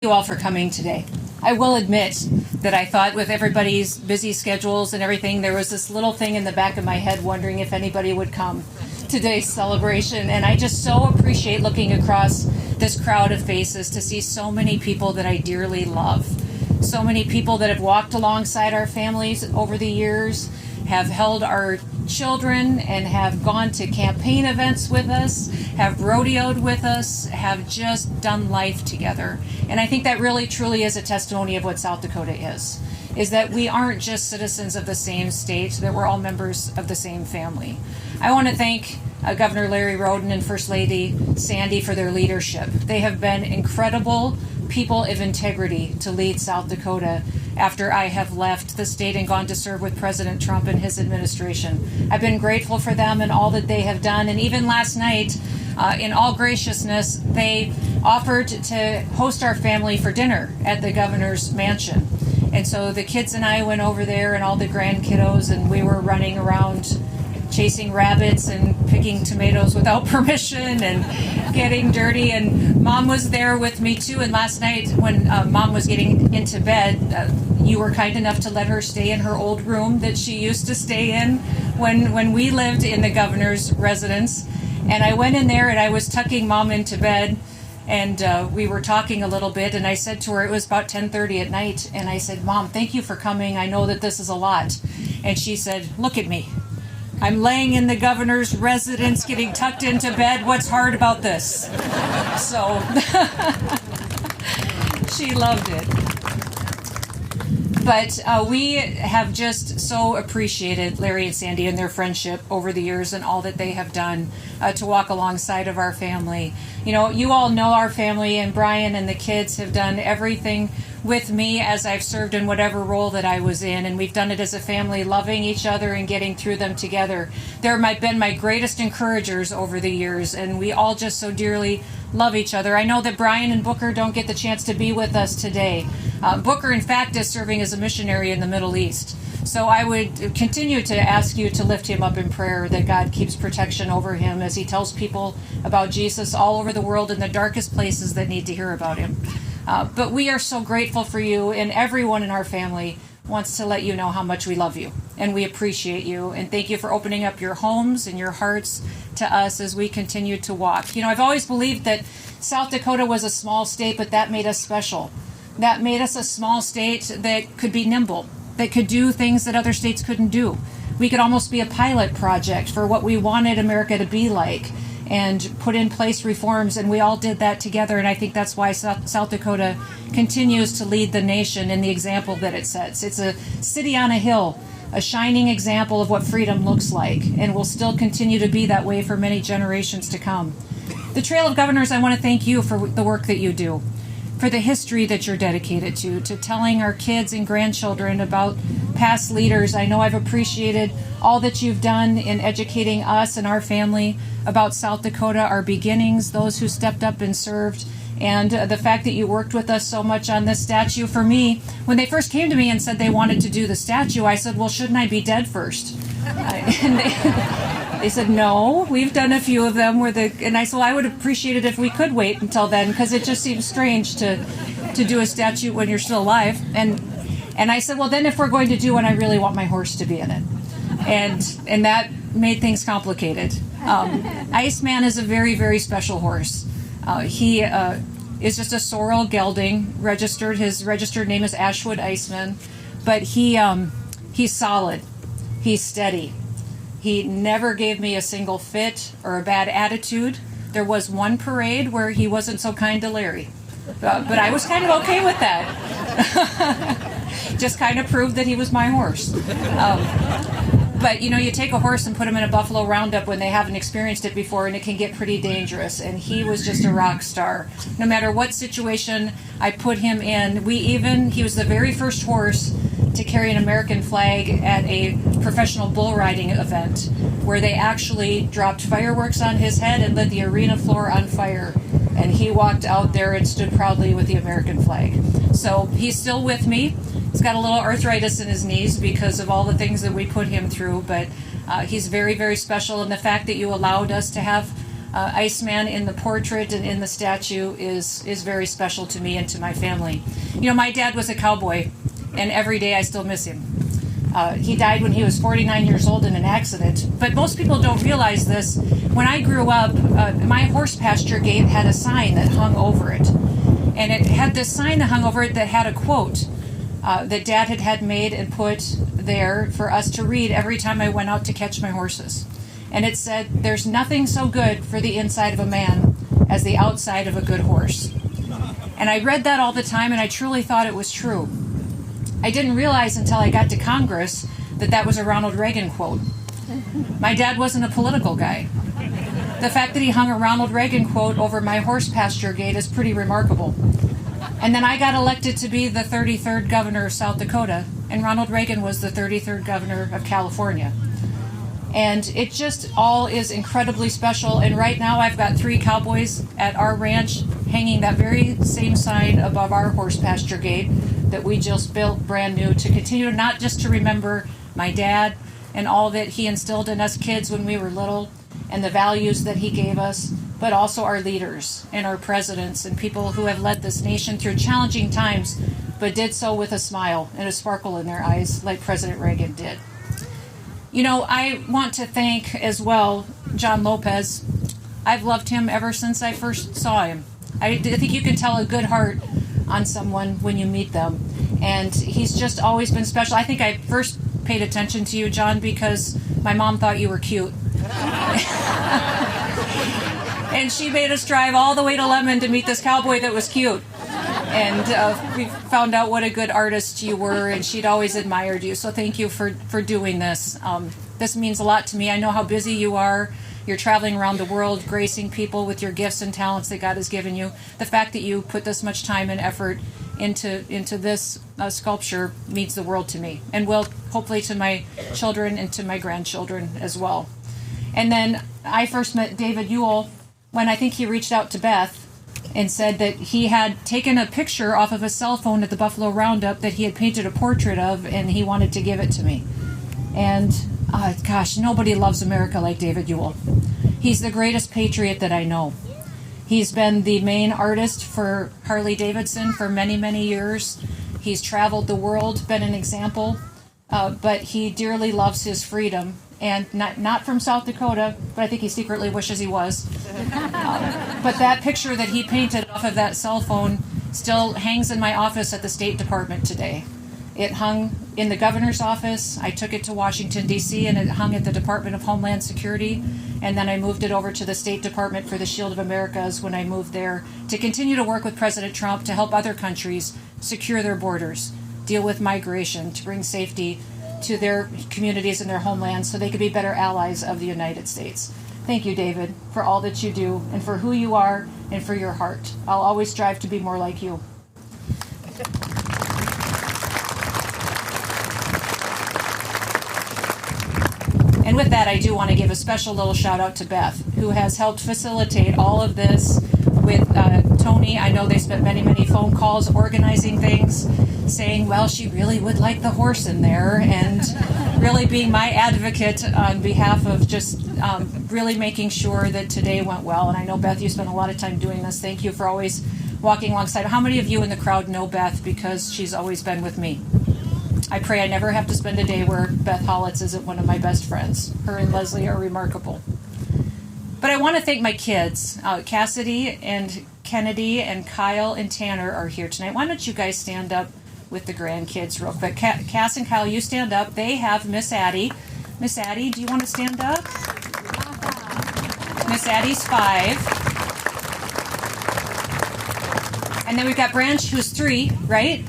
You all for coming today. I will admit that I thought with everybody's busy schedules and everything, there was this little thing in the back of my head wondering if anybody would come to today's celebration. And I just so appreciate looking across this crowd of faces to see so many people that I dearly love. So many people that have walked alongside our families over the years, have held our children and have gone to campaign events with us, have rodeoed with us, have just done life together. And I think that really truly is a testimony of what South Dakota is that we aren't just citizens of the same state, that we're all members of the same family. I want to thank Governor Larry Roden and First Lady Sandy for their leadership. They have been incredible people of integrity to lead South Dakota after I have left the state and gone to serve with President Trump and his administration. I've been grateful for them and all that they have done. And even last night, in all graciousness, they offered to host our family for dinner at the governor's mansion. And so the kids and I went over there and all the grandkiddos, and we were running around chasing rabbits and picking tomatoes without permission and getting dirty. And Mom was there with me too. And last night when Mom was getting into bed, you were kind enough to let her stay in her old room that she used to stay in when we lived in the governor's residence. And I went in there and I was tucking Mom into bed, and we were talking a little bit, and I said to her, it was about 10:30 at night, and I said, Mom, thank you for coming. I know that this is a lot. And she said, look at me. I'm laying in the governor's residence, getting tucked into bed. What's hard about this? So she loved it. But we have just so appreciated Larry and Sandy and their friendship over the years and all that they have done to walk alongside of our family. You know, you all know our family, and Brian and the kids have done everything with me as I've served in whatever role that I was in, and we've done it as a family, loving each other and getting through them together. They're been my greatest encouragers over the years, and we all just so dearly love each other. I know that Brian and Booker don't get the chance to be with us today. Booker, in fact, is serving as a missionary in the Middle East. So I would continue to ask you to lift him up in prayer, that God keeps protection over him as he tells people about Jesus all over the world in the darkest places that need to hear about him. But we are so grateful for you, and everyone in our family wants to let you know how much we love you, and we appreciate you, and thank you for opening up your homes and your hearts to us as we continue to walk. You know, I've always believed that South Dakota was a small state, but that made us special. That made us a small state that could be nimble, that could do things that other states couldn't do. We could almost be a pilot project for what we wanted America to be like, and put in place reforms, and we all did that together. And I think that's why South Dakota continues to lead the nation in the example that it sets. It's a city on a hill, a shining example of what freedom looks like, and will still continue to be that way for many generations to come. The Trail of Governors, I want to thank you for the work that you do, for the history that you're dedicated to telling our kids and grandchildren about past leaders. I know I've appreciated all that you've done in educating us and our family about South Dakota, our beginnings, those who stepped up and served, and the fact that you worked with us so much on this statue. For me, when they first came to me and said they wanted to do the statue, I said, well, shouldn't I be dead first? And they said, no, we've done a few of them and I said, well, I would appreciate it if we could wait until then, because it just seems strange to do a statue when you're still alive. And I said, well, then if we're going to do one, I really want my horse to be in it. And that made things complicated. Iceman is a very, very special horse. He is just a sorrel gelding, registered. His registered name is Ashwood Iceman, but he's solid. He's steady. He never gave me a single fit or a bad attitude. There was one parade where he wasn't so kind to Larry, but I was kind of okay with that. Just kind of proved that he was my horse. But, you know, you take a horse and put him in a buffalo roundup when they haven't experienced it before, and it can get pretty dangerous. And he was just a rock star. No matter what situation I put him in, he was the very first horse to carry an American flag at a professional bull riding event, where they actually dropped fireworks on his head and lit the arena floor on fire. And he walked out there and stood proudly with the American flag. So he's still with me. He's got a little arthritis in his knees because of all the things that we put him through, but he's very, very special. And the fact that you allowed us to have Iceman in the portrait and in the statue is very special to me and to my family. My dad was a cowboy, and every day I still miss him. He died when he was 49 years old in an accident, but most people don't realize this. When I grew up, my horse pasture gate had a sign that hung over it, and it had this sign that hung over it that had a quote that Dad had made and put there for us to read every time I went out to catch my horses. And it said, "There's nothing so good for the inside of a man as the outside of a good horse." And I read that all the time, and I truly thought it was true. I didn't realize until I got to Congress that that was a Ronald Reagan quote. My dad wasn't a political guy. The fact that he hung a Ronald Reagan quote over my horse pasture gate is pretty remarkable. And then I got elected to be the 33rd governor of South Dakota, and Ronald Reagan was the 33rd governor of California. And it just all is incredibly special. And right now I've got 3 cowboys at our ranch hanging that very same sign above our horse pasture gate that we just built brand new to continue not just to remember my dad and all that he instilled in us kids when we were little and the values that he gave us, but also our leaders and our presidents and people who have led this nation through challenging times, but did so with a smile and a sparkle in their eyes like President Reagan did. I want to thank as well John Lopez. I've loved him ever since I first saw him. I think you can tell a good heart on someone when you meet them. And he's just always been special. I think I first paid attention to you, John, because my mom thought you were cute. And she made us drive all the way to Lemon to meet this cowboy that was cute. And we found out what a good artist you were, and she'd always admired you. So thank you for doing this. This means a lot to me. I know how busy you are. You're traveling around the world, gracing people with your gifts and talents that God has given you. The fact that you put this much time and effort into this sculpture means the world to me, and will hopefully to my children and to my grandchildren as well. And then I first met David Ewell when I think he reached out to Beth and said that he had taken a picture off of a cell phone at the Buffalo Roundup that he had painted a portrait of, and he wanted to give it to me. And gosh, nobody loves America like David Ewell. He's the greatest patriot that I know. He's been the main artist for Harley Davidson for many, many years. He's traveled the world, been an example, but he dearly loves his freedom. And not from South Dakota, but I think he secretly wishes he was. But that picture that he painted off of that cell phone still hangs in my office at the State Department today. It hung in the governor's office. I took it to Washington, D.C., and it hung at the Department of Homeland Security. And then I moved it over to the State Department for the Shield of Americas when I moved there to continue to work with President Trump to help other countries secure their borders, deal with migration, to bring safety to their communities and their homelands so they could be better allies of the United States. Thank you, David, for all that you do and for who you are and for your heart. I'll always strive to be more like you. And with that, I do want to give a special little shout out to Beth, who has helped facilitate all of this with Tony. I know they spent many, many phone calls organizing things, saying, well, she really would like the horse in there, and really being my advocate on behalf of just really making sure that today went well. And I know, Beth, you spent a lot of time doing this. Thank you for always walking alongside. How many of you in the crowd know Beth because she's always been with me? I pray I never have to spend a day where Beth Hollitz isn't one of my best friends. Her and Leslie are remarkable. But I want to thank my kids. Cassidy and Kennedy and Kyle and Tanner are here tonight. Why don't you guys stand up with the grandkids real quick? Cass and Kyle, you stand up. They have Miss Addie. Miss Addie, do you want to stand up? Miss Addie's 5. And then we've got Branch, who's 3, right?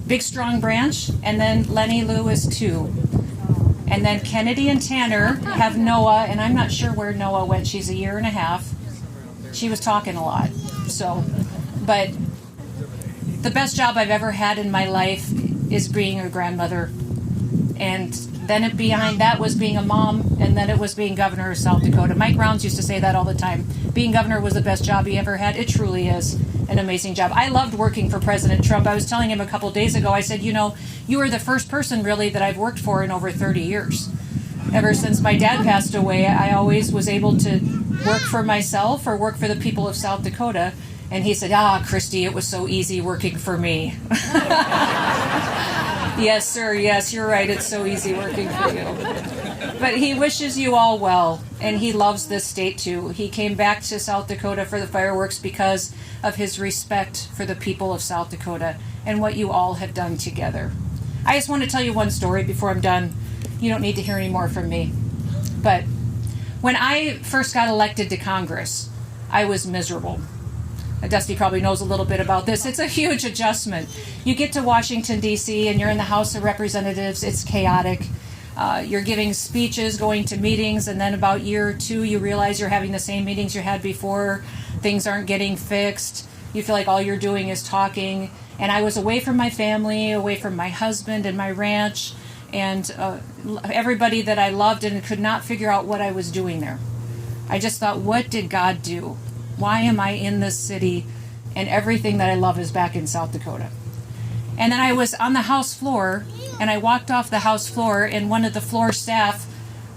Big, strong Branch. And then Lenny Lou is 2. And then Kennedy and Tanner have Noah, and I'm not sure where Noah went. She's 1.5 years. She was talking a lot. But the best job I've ever had in my life is being a grandmother. And then behind that was being a mom, and then it was being governor of South Dakota. Mike Rounds used to say that all the time. Being governor was the best job he ever had. It truly is an amazing job. I loved working for President Trump. I was telling him a couple days ago, I said, you are the first person really that I've worked for in over 30 years. Ever since my dad passed away, I always was able to work for myself or work for the people of South Dakota? And he said, Christy, it was so easy working for me. Yes, sir, yes, you're right, it's so easy working for you. But he wishes you all well, and he loves this state too. He came back to South Dakota for the fireworks because of his respect for the people of South Dakota and what you all have done together. I just want to tell you one story before I'm done. You don't need to hear any more from me. But when I first got elected to Congress, I was miserable. Dusty probably knows a little bit about this. It's a huge adjustment. You get to Washington, D.C., and you're in the House of Representatives. It's chaotic. You're giving speeches, going to meetings, and then about year or two, you realize you're having the same meetings you had before. Things aren't getting fixed. You feel like all you're doing is talking. And I was away from my family, away from my husband and my ranch, and everybody that I loved, and could not figure out what I was doing there. I just thought, what did God do? Why am I in this city and everything that I love is back in South Dakota? And then I was on the House floor, and I walked off the House floor, and one of the floor staff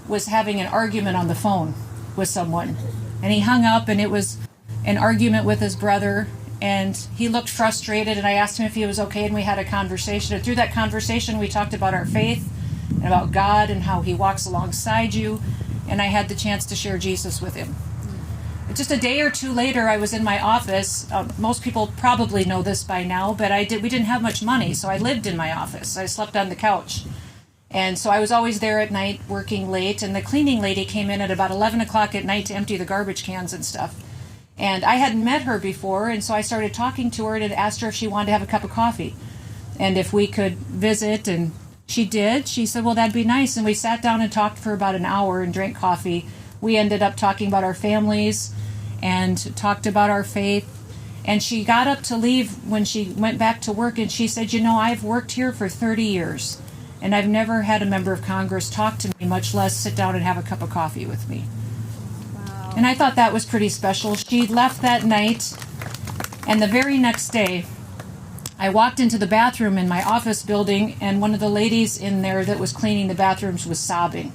was having an argument on the phone with someone. And he hung up, and it was an argument with his brother, and he looked frustrated, and I asked him if he was okay, and we had a conversation. And through that conversation, we talked about our faith and about God and how he walks alongside you, and I had the chance to share Jesus with him. Just a day or two later, I was in my office. Most people probably know this by now, but we didn't have much money, so I lived in my office. I slept on the couch. And so I was always there at night working late, and the cleaning lady came in at about 11 o'clock at night to empty the garbage cans and stuff. And I hadn't met her before, and so I started talking to her and asked her if she wanted to have a cup of coffee and if we could visit, and she did. She said, well, that'd be nice. And we sat down and talked for about an hour and drank coffee. We ended up talking about our families and talked about our faith. And she got up to leave when she went back to work, and she said, I've worked here for 30 years, and I've never had a member of Congress talk to me, much less sit down and have a cup of coffee with me. Wow. And I thought that was pretty special. She left that night, and the very next day, I walked into the bathroom in my office building, and one of the ladies in there that was cleaning the bathrooms was sobbing.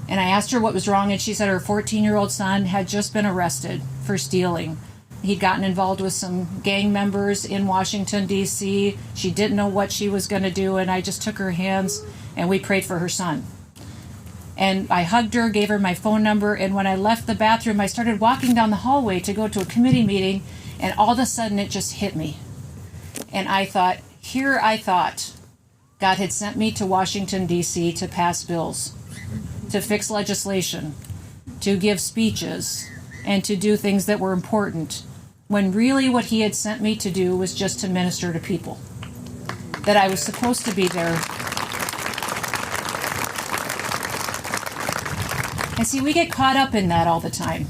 And I asked her what was wrong, and she said her 14-year-old son had just been arrested for stealing. He'd gotten involved with some gang members in Washington, D.C. She didn't know what she was going to do, and I just took her hands, and we prayed for her son. And I hugged her, gave her my phone number, and when I left the bathroom, I started walking down the hallway to go to a committee meeting, and all of a sudden it just hit me. And I thought God had sent me to Washington, D.C. to pass bills, to fix legislation, to give speeches, and to do things that were important, when really what he had sent me to do was just to minister to people, that I was supposed to be there. And see, we get caught up in that all the time.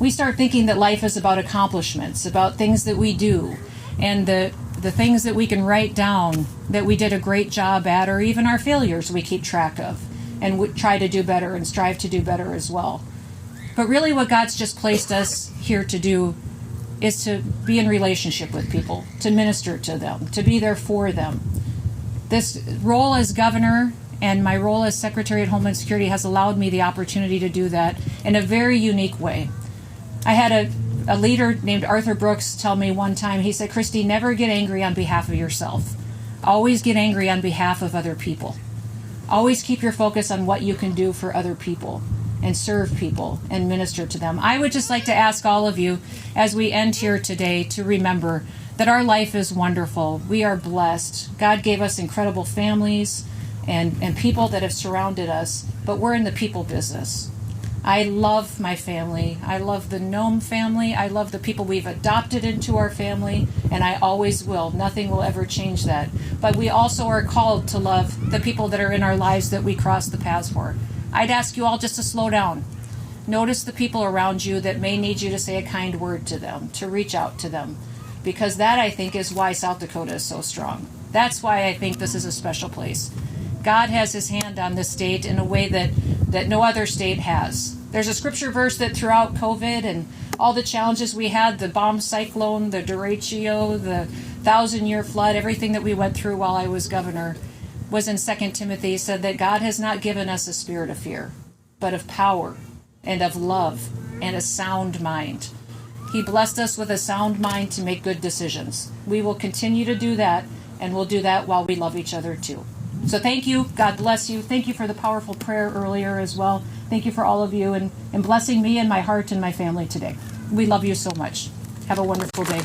We start thinking that life is about accomplishments, about things that we do, and the things that we can write down that we did a great job at, or even our failures we keep track of and try to do better and strive to do better as well. But really what God's just placed us here to do is to be in relationship with people, to minister to them, to be there for them. This role as governor and my role as Secretary at Homeland Security has allowed me the opportunity to do that in a very unique way. I had a leader named Arthur Brooks tell me one time, he said, Christy, never get angry on behalf of yourself. Always get angry on behalf of other people. Always keep your focus on what you can do for other people and serve people and minister to them. I would just like to ask all of you, as we end here today, to remember that our life is wonderful. We are blessed. God gave us incredible families and people that have surrounded us, but we're in the people business. I love my family. I love the Noem family. I love the people we've adopted into our family, and I always will. Nothing will ever change that. But we also are called to love the people that are in our lives that we cross the paths for. I'd ask you all just to slow down. Notice the people around you that may need you to say a kind word to them, to reach out to them, because that, I think, is why South Dakota is so strong. That's why I think this is a special place. God has his hand on this state in a way that no other state has. There's a scripture verse that throughout COVID and all the challenges we had, the bomb cyclone, the derecho, the 1,000-year flood, everything that we went through while I was governor, was in 2 Timothy, said that God has not given us a spirit of fear, but of power and of love and a sound mind. He blessed us with a sound mind to make good decisions. We will continue to do that, and we'll do that while we love each other too. So thank you. God bless you. Thank you for the powerful prayer earlier as well. Thank you for all of you and blessing me and my heart and my family today. We love you so much. Have a wonderful day.